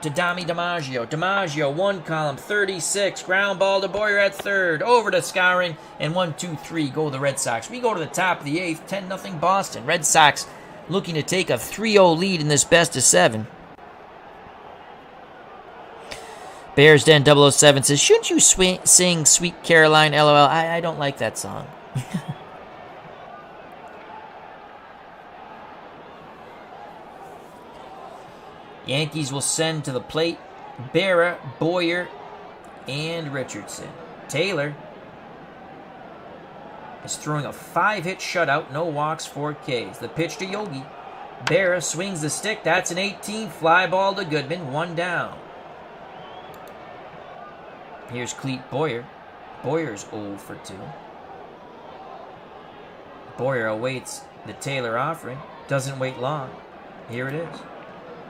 [SPEAKER 1] to DiMaggio. DiMaggio, one column, 36. Ground ball to Boyer at third. Over to Skowring. And 1, 2, 3 go the Red Sox. We go to the top of the eighth. 10-0 Boston. Red Sox looking to take a 3-0 lead in this best of 7. Bears Den 007 says, shouldn't you sing Sweet Caroline, LOL? I don't like that song. Yankees will send to the plate Berra, Boyer, and Richardson. Taylor is throwing a 5-hit shutout, no walks, 4 Ks. The pitch to Yogi. Berra swings the stick. That's an 18. Fly ball to Goodman. 1 down. Here's Cleet Boyer. Boyer's 0 for 2. Boyer awaits the Taylor offering. Doesn't wait long. Here it is.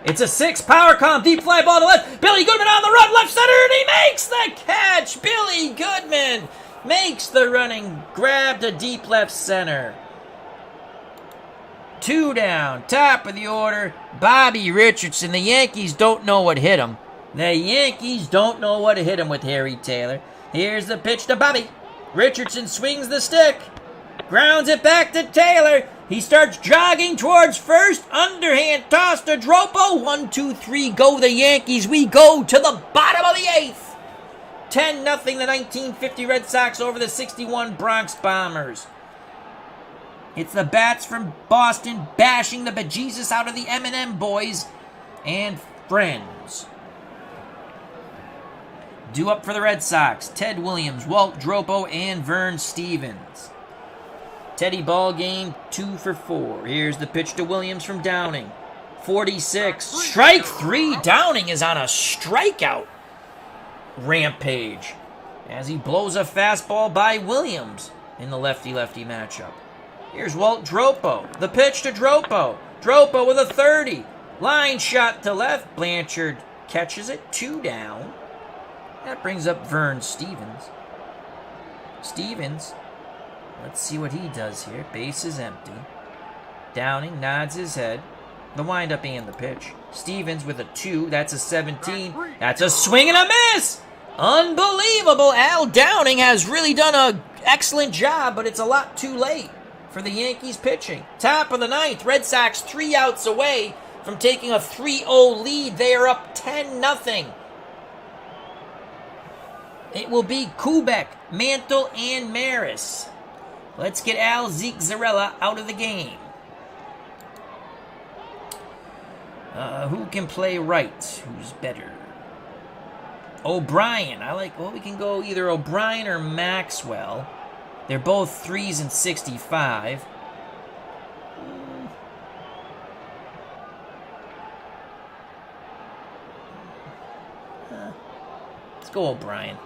[SPEAKER 1] It's a 6. Power column. Deep fly ball to left. Billy Goodman on the run. Left center. And he makes the catch. Billy Goodman makes the running grab to deep left center. 2 down. Top of the order. Bobby Richardson. The Yankees don't know what hit him. The Yankees don't know what hit him with Harry Taylor. Here's the pitch to Bobby. Richardson swings the stick. Grounds it back to Taylor. He starts jogging towards first. Underhand toss to Dropo. 1, 2, 3 go the Yankees. We go to the bottom of the 8th. 10-0 the 1950 Red Sox over the 61 Bronx Bombers. It's the bats from Boston bashing the bejesus out of the M&M boys and friends. Due up for the Red Sox, Ted Williams, Walt Dropo, and Vern Stevens. Teddy ball game, 2 for 4. Here's the pitch to Williams from Downing. 46. Strike 3. Downing is on a strikeout rampage as he blows a fastball by Williams in the lefty-lefty matchup. Here's Walt Dropo. The pitch to Dropo. Dropo with a 30. Line shot to left. Blanchard catches it. 2 down. That brings up Vern Stevens. Stevens, let's see what he does here. Base is empty. Downing nods his head. The windup and the pitch. Stevens with a 2. That's a 17. That's a swing and a miss! Unbelievable. Al Downing has really done an excellent job, but it's a lot too late for the Yankees pitching. Top of the 9th. Red Sox 3 outs away from taking a 3-0 lead. They are up 10-0. It will be Kubek, Mantle, and Maris. Let's get Al Zeke Zarella out of the game. Who can play right? Who's better? O'Brien. We can go either O'Brien or Maxwell. They're both 3s and 65. Let's go O'Brien.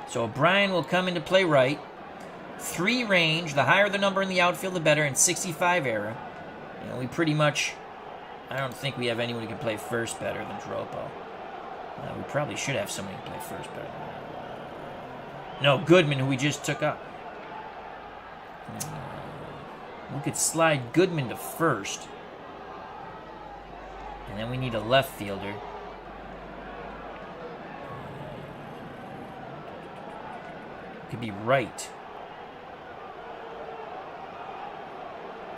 [SPEAKER 1] So O'Brien will come into play right. 3 range. The higher the number in the outfield, the better. In 65 era. We pretty much... I don't think we have anyone who can play first better than Dropo. We probably should have somebody who can play first better. No, Goodman, who we just took up. We could slide Goodman to first. And then we need a left fielder. Could be right.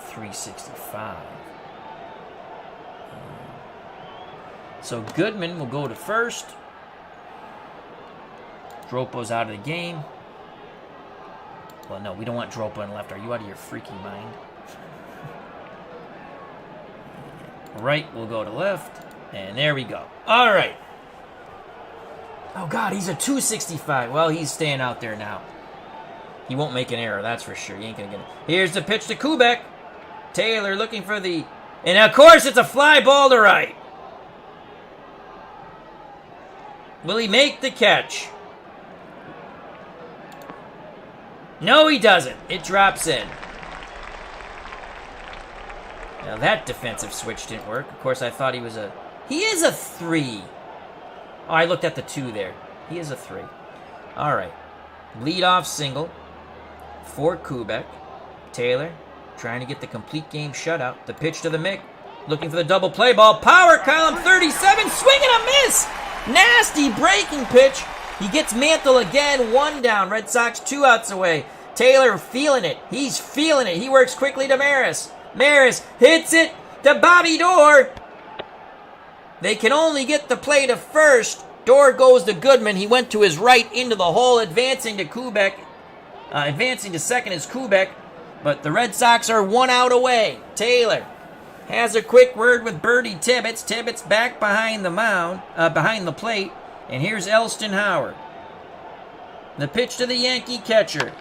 [SPEAKER 1] 365. So Goodman will go to first. Dropo's out of the game. Well, no, we don't want Dropo on left. Are you out of your freaking mind? Right will go to left. And there we go. All right. Oh, God, he's a 265. Well, he's staying out there now. He won't make an error, that's for sure. He ain't going to get it. Here's the pitch to Kubek. Taylor looking for the... And, of course, it's a fly ball to right. Will he make the catch? No, he doesn't. It drops in. Now, that defensive switch didn't work. Of course, I thought he was a... He is a 3. Oh, I looked at the 2 there. He is a 3. All right. Leadoff single for Kubek. Taylor trying to get the complete game shutout. The pitch to the Mick. Looking for the double play ball. Power column 37. Swing and a miss. Nasty breaking pitch. He gets Mantle again. 1 down. Red Sox 2 outs away. Taylor feeling it. He's feeling it. He works quickly to Maris. Maris hits it to Bobby Doerr. They can only get the play to first. Doerr goes to Goodman. He went to his right into the hole, advancing to Kubek. Advancing to second is Kubek. But the Red Sox are 1 out away. Taylor has a quick word with Bertie Tibbetts. Tibbetts back behind the mound, behind the plate. And here's Elston Howard. The pitch to the Yankee catcher.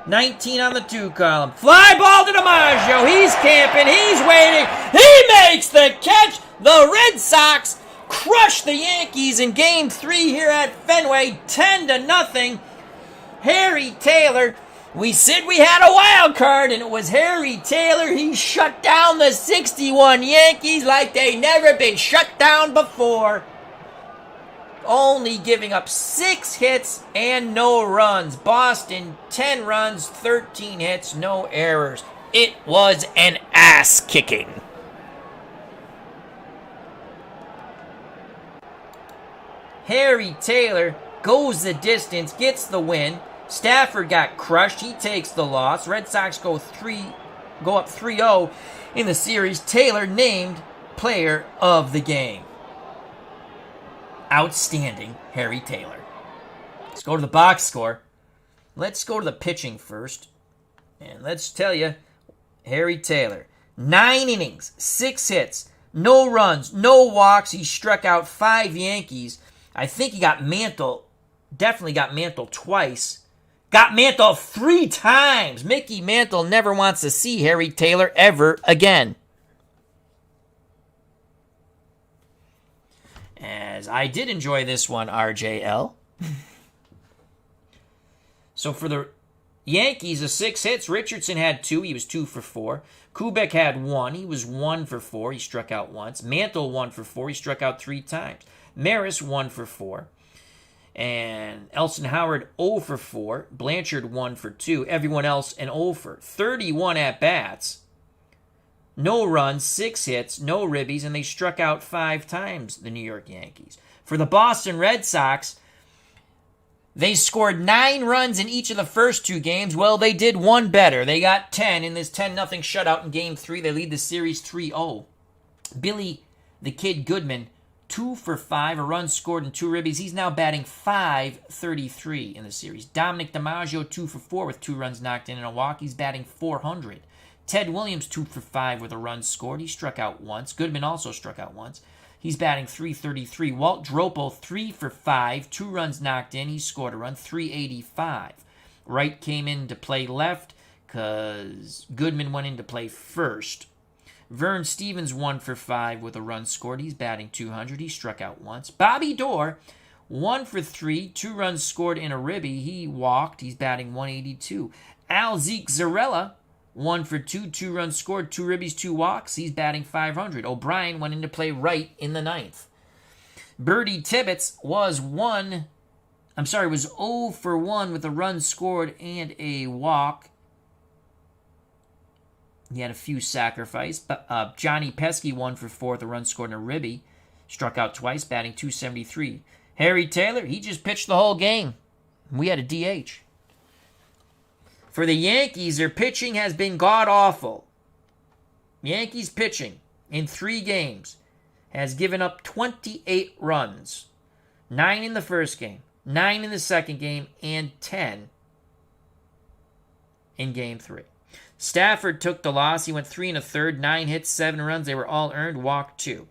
[SPEAKER 1] 19 on the 2 column. Fly ball to DiMaggio. He's camping. He's waiting. He makes the catch. The Red Sox crush the Yankees in Game 3 here at Fenway. 10-0. Harry Taylor. We said we had a wild card, and it was Harry Taylor. He shut down the 61 Yankees like they never been shut down before. Only giving up 6 hits and no runs. Boston, 10 runs, 13 hits, no errors. It was an ass kicking. Harry Taylor goes the distance, gets the win. Stafford got crushed. He takes the loss. Red Sox go up 3-0 in the series. Taylor named player of the game. Outstanding, Harry Taylor. Let's go to the box score. Let's go to the pitching first. And let's tell you, Harry Taylor, 9 innings, 6 hits, no runs, no walks. He struck out 5 Yankees. I think he got Mantle, definitely got Mantle twice. Got Mantle 3 times. Mickey Mantle never wants to see Harry Taylor ever again. As I did enjoy this one, RJL. So for the Yankees, the 6 hits, Richardson had 2. He was 2 for 4. Kubek had 1. He was 1 for 4. He struck out once. Mantle 1 for 4. He struck out 3 times. Maris 1 for 4. And Elston Howard 0 for 4. Blanchard 1 for 2. Everyone else an 0 for 31 at-bats. No runs, 6 hits, no ribbies, and they struck out 5 times, the New York Yankees. For the Boston Red Sox, they scored 9 runs in each of the first 2 games. Well, they did one better. They got 10 in this 10-0 shutout in Game 3. They lead the series 3-0. Billy the Kid Goodman, 2 for 5, a run scored and 2 ribbies. He's now batting .533 in the series. Dominic DiMaggio, 2 for 4 with 2 runs knocked in and a walk. He's batting .400. Ted Williams, 2 for 5 with a run scored. He struck out once. Goodman also struck out once. He's batting .333. Walt Dropo, 3 for 5, 2 runs knocked in. He scored a run, .385. Wright came in to play left because Goodman went in to play first. Vern Stevens, 1 for 5 with a run scored. He's batting .200. He struck out once. Bobby Doerr, 1 for 3, 2 runs scored in a ribby. He walked. He's batting .182. Al Zeke Zarella, 1 for 2, 2 runs scored, 2 ribbies, 2 walks. He's batting .500. O'Brien went in to play right in the 9th. Bertie Tibbetts was 0 for 1 with a run scored and a walk. He had a few sacrifices. Johnny Pesky, 1 for 4 with a run scored and a ribby. Struck out twice, batting .273. Harry Taylor, he just pitched the whole game. We had a DH. For the Yankees, their pitching has been god-awful. Yankees pitching in 3 games has given up 28 runs. 9 in the first game, 9 in the second game, and 10 in Game 3. Stafford took the loss. He went 3 1/3, 9 hits, 7 runs. They were all earned, walked 2.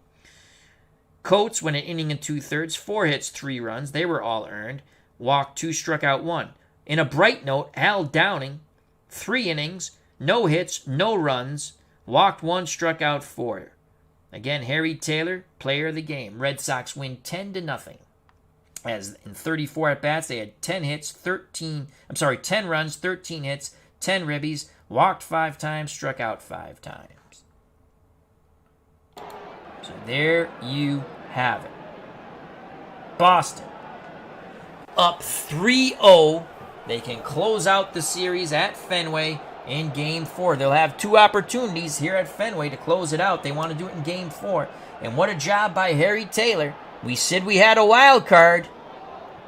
[SPEAKER 1] Coates went an inning and 2/3, 4 hits, 3 runs. They were all earned, walked 2, struck out 1. In a bright note, Al Downing, 3 innings, no hits, no runs, walked 1, struck out 4. Again, Harry Taylor, player of the game. Red Sox win 10-0. As in 34 at-bats, they had 10 runs, 13 hits, 10 ribbies, walked 5 times, struck out 5 times. So there you have it. Boston up 3-0. They can close out the series at Fenway in Game 4. They'll have 2 opportunities here at Fenway to close it out. They want to do it in Game 4. And what a job by Harry Taylor. We said we had a wild card.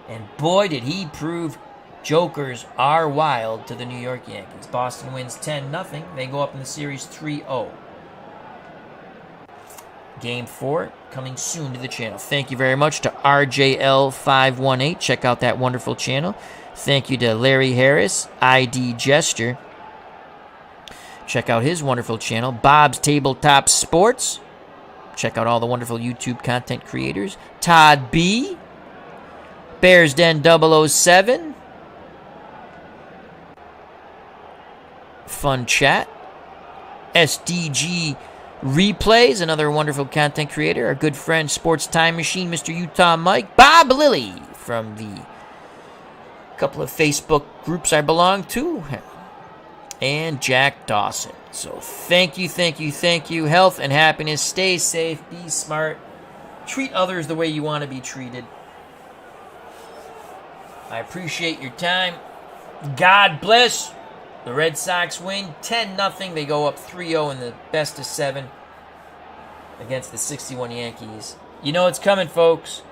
[SPEAKER 1] And boy, did he prove jokers are wild to the New York Yankees. Boston wins 10-0. They go up in the series 3-0. Game 4 coming soon to the channel. Thank you very much to RJL518. Check out that wonderful channel. Thank you to Larry Harris, ID Gesture. Check out his wonderful channel, Bob's Tabletop Sports. Check out all the wonderful YouTube content creators. Todd B. Bears Den 007. Fun Chat. SDG Replays, another wonderful content creator. Our good friend, Sports Time Machine, Mr. Utah Mike. Bob Lilly from the couple of Facebook groups I belong to. And Jack Dawson. So thank you, thank you, thank you. Health and happiness. Stay safe. Be smart. Treat others the way you want to be treated. I appreciate your time. God bless. The Red Sox win 10-0. They go up 3-0 in the best of 7 against the 61 Yankees. You know it's coming, folks.